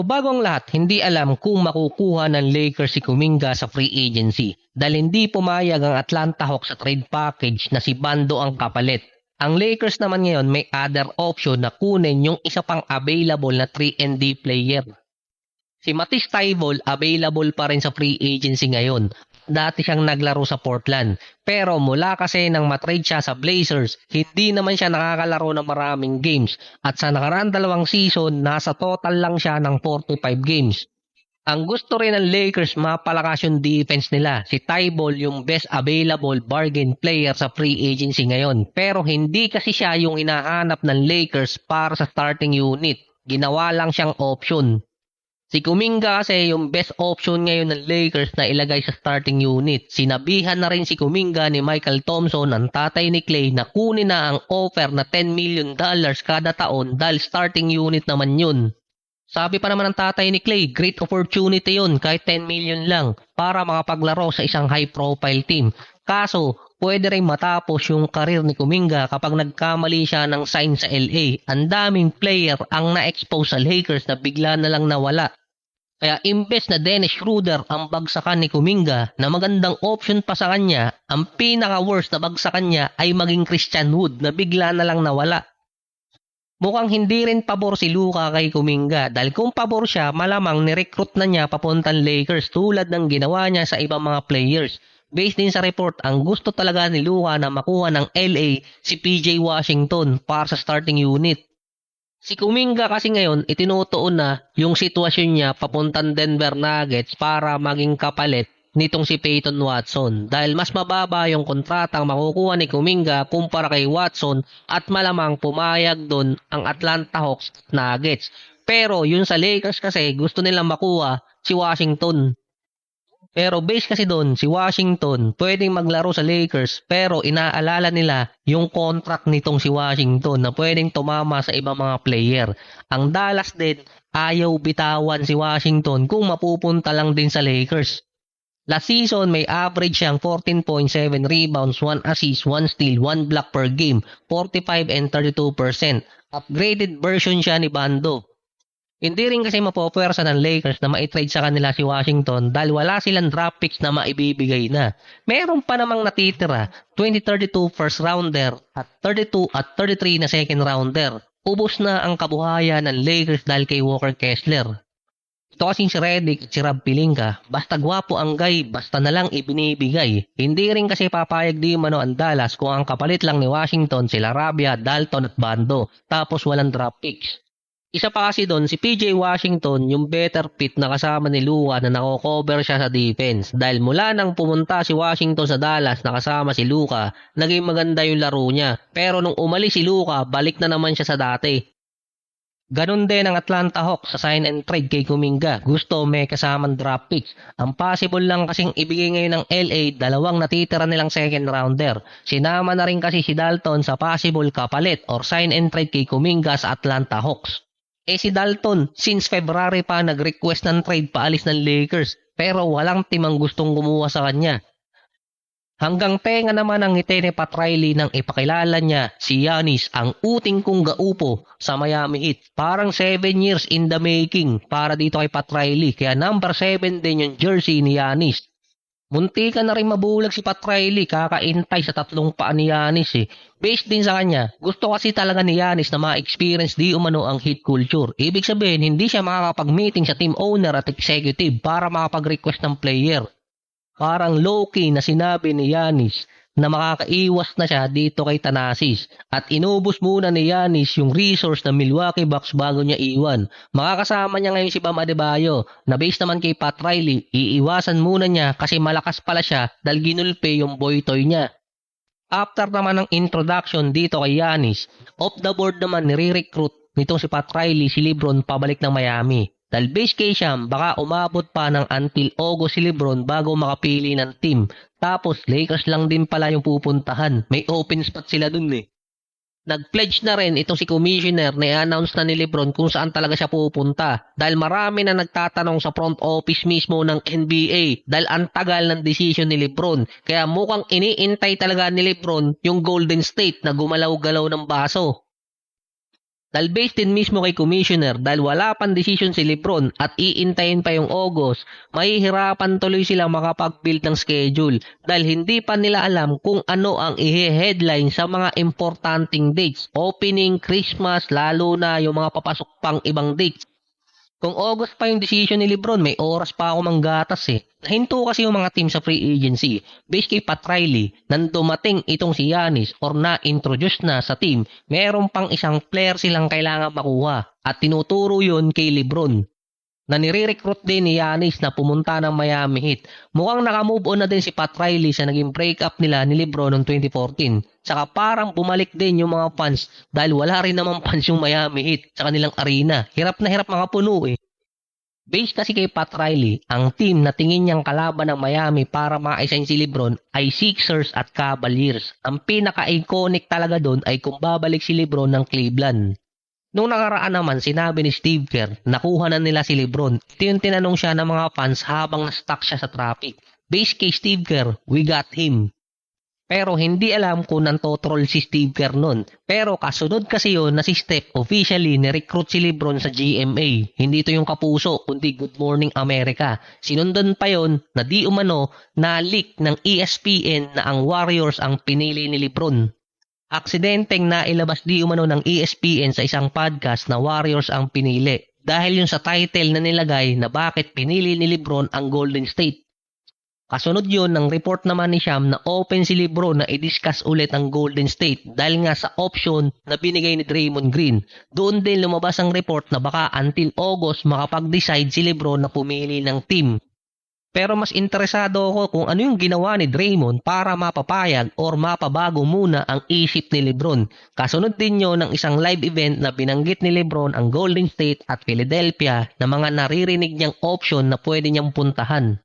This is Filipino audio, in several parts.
Bago ang lahat, hindi alam kung makukuha ng Lakers si Kuminga sa free agency dahil hindi pumayag ang Atlanta Hawks sa trade package na si Bando ang kapalit. Ang Lakers naman ngayon may other option na kunin yung isa pang available na 3 and D player. Si Matisse Thybulle available pa rin sa free agency ngayon. Dati siyang naglaro sa Portland. Pero mula kasi nang matrade siya sa Blazers, hindi naman siya nakakalaro ng maraming games. At sa nakaraan 2 season, nasa total lang siya ng 45 games. Ang gusto rin ng Lakers mapalakas yung defense nila. Si Thybulle yung best available bargain player sa free agency ngayon. Pero hindi kasi siya yung hinahanap ng Lakers para sa starting unit. Ginawa lang siyang option. Si Kuminga kasi yung best option ngayon ng Lakers na ilagay sa starting unit. Sinabihan na rin si Kuminga ni Michael Thompson, ang tatay ni Klay, na kunin na ang offer na $10 million kada taon dahil starting unit naman yun. Sabi pa naman ng tatay ni Klay, great opportunity yun kahit 10 million lang para makapaglaro sa isang high-profile team. Kaso, pwede rin matapos yung karir ni Kuminga kapag nagkamali siya ng sign sa LA. Ang daming player ang na-expose sa Lakers na bigla na lang nawala. Kaya imbes na Dennis Schroeder ang bagsakan ni Kuminga na magandang option pa sa kanya, ang pinaka-worst na bagsakan niya ay maging Christian Wood na bigla na lang nawala. Mukhang hindi rin pabor si Luka kay Kuminga dahil kung pabor siya, malamang nirecruit na niya papuntang Lakers tulad ng ginawa niya sa ibang mga players. Based din sa report, ang gusto talaga ni Luka na makuha ng LA si PJ Washington para sa starting unit. Si Kuminga kasi ngayon itinutuon na yung sitwasyon niya papuntang Denver Nuggets para maging kapalit nitong si Peyton Watson dahil mas mababa yung kontratang makukuha ni Kuminga kumpara kay Watson at malamang pumayag doon ang Atlanta Hawks at Nuggets. Pero yun sa Lakers kasi gusto nilang makuha si Washington. Pero base kasi doon, si Washington pwedeng maglaro sa Lakers pero inaalala nila yung contract nitong si Washington na pwedeng tumama sa ibang mga player. Ang Dallas din ayaw bitawan si Washington kung mapupunta lang din sa Lakers. Last season may average siyang 14.7 rebounds, 1 assist, 1 steal, 1 block per game, 45 and 32%. Upgraded version siya ni Bando. Hindi rin kasi mapopwersa ng Lakers na maitrade sa kanila si Washington dahil wala silang draft picks na maibibigay na. Meron pa namang natitira, 2032 first rounder at 32 at 33 na second rounder. Ubos na ang kabuhayan ng Lakers dahil kay Walker Kessler. Ito kasing si Redick at si Rob Pelinka, basta gwapo ang guy, basta na lang ibinibigay. Hindi rin kasi papayag di mano ang Dallas kung ang kapalit lang ni Washington sila Rabia, Dalton at Bando, tapos walang draft picks. Isa pa kasi doon, si PJ Washington, yung better fit na kasama ni Luka na nako-cover siya sa defense. Dahil mula nang pumunta si Washington sa Dallas na kasama si Luka, naging maganda yung laro niya. Pero nung umalis si Luka, balik na naman siya sa dati. Ganon din ang Atlanta Hawks sa sign and trade kay Kuminga. Gusto may kasamang draft picks. Ang possible lang kasing ibigay ngayon ng LA, dalawang natitira nilang second rounder. Sinama na rin kasi si Dalton sa possible kapalit or sign and trade kay Kuminga sa Atlanta Hawks. Si Dalton, since February pa nag-request ng trade paalis ng Lakers pero walang team ang gustong kumuha sa kanya. Hanggang tenga naman ang ngiti ni Pat Riley nang ipakilala niya si Giannis, ang uting kong gaupo sa Miami Heat. Parang 7 years in the making para dito kay Pat Riley, kaya number 7 din yung jersey ni Giannis. Munti ka na rin mabulag si Pat Riley, kakaintay sa 3 paa ni Giannis eh. Based din sa kanya, gusto kasi talaga ni Giannis na ma-experience di umano ang Heat culture. Ibig sabihin, hindi siya makakapag-meeting sa team owner at executive para makapag-request ng player. Parang low-key na sinabi ni Giannis na makakaiwas na siya dito kay Thanasis at inubos muna ni Giannis yung resource ng Milwaukee Bucks bago niya iwan. Makakasama niya ngayon si Bam Adebayo na based naman kay Pat Riley, iiwasan muna niya kasi malakas pala siya dahil ginulpe yung boy toy niya. After naman ng introduction dito kay Giannis, off the board naman nire-recruit nitong si Pat Riley si LeBron pabalik ng Miami. Dahil base case siya, baka umabot pa ng until August si LeBron bago makapili ng team. Tapos Lakers lang din pala yung pupuntahan. May open spot sila dun eh. Nag-pledge na rin itong si Commissioner na i-announce na ni LeBron kung saan talaga siya pupunta. Dahil marami na nagtatanong sa front office mismo ng NBA dahil ang tagal ng decision ni LeBron. Kaya mukhang iniintay talaga ni LeBron yung Golden State na gumalaw-galaw ng baso. Dahil based din mismo kay Commissioner, dahil wala pang decision si Lebron at iintayin pa yung August, mahihirapan tuloy sila makapag-build ng schedule dahil hindi pa nila alam kung ano ang i-headline sa mga importanting dates. Opening, Christmas, lalo na yung mga papasok pang ibang dates. Kung August pa yung decision ni Lebron, may oras pa ako manggatas eh. Nahinto kasi yung mga team sa free agency. Based kay Pat Riley, nang dumating itong si Giannis or na-introduce na sa team, meron pang isang player silang kailangan makuha. At tinuturo yun kay Lebron. Na nire-recruit din ni Giannis na pumunta ng Miami Heat. Mukhang nakamove on na din si Pat Riley sa naging breakup nila ni Lebron noong 2014. Saka parang bumalik din yung mga fans dahil wala rin naman fans yung Miami Heat sa kanilang arena. Hirap na hirap makapuno eh. Based kasi kay Pat Riley, ang team na tingin niyang kalaban ng Miami para ma-assign si Lebron ay Sixers at Cavaliers. Ang pinaka-iconic talaga doon ay kung babalik si Lebron ng Cleveland. Nung nakaraan naman, sinabi ni Steve Kerr, nakuha na nila si Lebron. Ito yung tinanong siya ng mga fans habang na-stuck siya sa traffic. Based kay Steve Kerr, we got him. Pero hindi alam kung nantotroll si Steve Kerr nun. Pero kasunod kasi yun na si Steph officially ni-recruit si Lebron sa GMA. Hindi ito yung kapuso, kundi Good Morning America. Sinundan pa yon na di umano na-leak ng ESPN na ang Warriors ang pinili ni Lebron. Aksidenteng nailabas di umano ng ESPN sa isang podcast na Warriors ang pinili dahil yung sa title na nilagay na bakit pinili ni Lebron ang Golden State. Kasunod yun ng report naman ni Sham na open si Lebron na i-discuss ulit ang Golden State dahil nga sa option na binigay ni Draymond Green. Doon din lumabas ang report na baka until August makapag-decide si Lebron na pumili ng team. Pero mas interesado ako kung ano yung ginawa ni Draymond para mapapayag or mapabago muna ang isip ni Lebron. Kasunod din yun ng isang live event na binanggit ni Lebron ang Golden State at Philadelphia na mga naririnig niyang option na pwede niyang puntahan.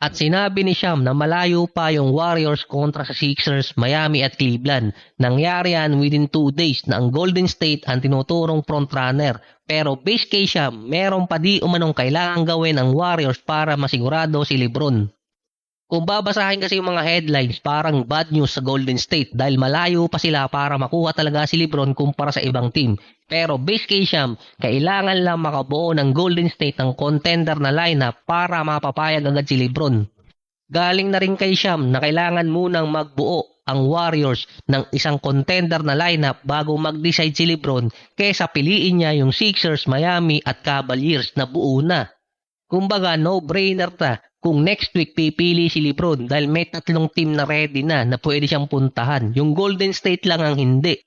At sinabi ni Sham na malayo pa yung Warriors kontra sa Sixers, Miami at Cleveland. Nangyari yan within 2 days na ang Golden State ang tinuturong frontrunner. Pero base kay Sham, meron pa di umanong kailangan gawin ang Warriors para masigurado si Lebron. Kung babasahin kasi yung mga headlines, parang bad news sa Golden State dahil malayo pa sila para makuha talaga si Lebron kumpara sa ibang team. Pero base kay Sham, kailangan lang makabuo ng Golden State ng contender na lineup para mapapayag agad si Lebron. Galing na rin kay Sham na kailangan munang magbuo ang Warriors ng isang contender na lineup bago mag-decide si Lebron kaysa piliin niya yung Sixers, Miami at Cavaliers na buo na. Kumbaga no-brainer ta kung next week pipili si Lebron dahil may 3 team na ready na pwede siyang puntahan. Yung Golden State lang ang hindi.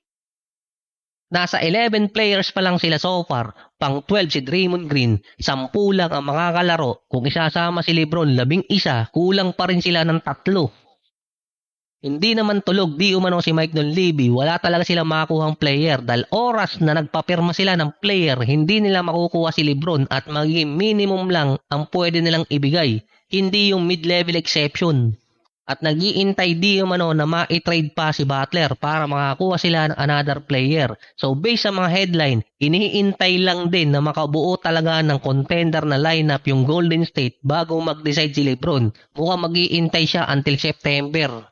Nasa 11 players pa lang sila so far, pang 12 si Draymond Green, 10 lang ang makakalaro. Kung isasama si Lebron, 11, kulang pa rin sila ng 3. Hindi naman tulog di umano si Mike Dunleavy, wala talaga silang makakuhang player dahil oras na nagpapirma sila ng player, hindi nila makukuha si Lebron at magiging minimum lang ang pwede nilang ibigay, hindi yung mid-level exception. At nag-iintay di umano na ma-trade pa si Butler para makakuha sila ng another player. So based sa mga headline, iniintay lang din na makabuo talaga ng contender na lineup yung Golden State bago mag-decide si Lebron. Mukhang mag-iintay siya until September.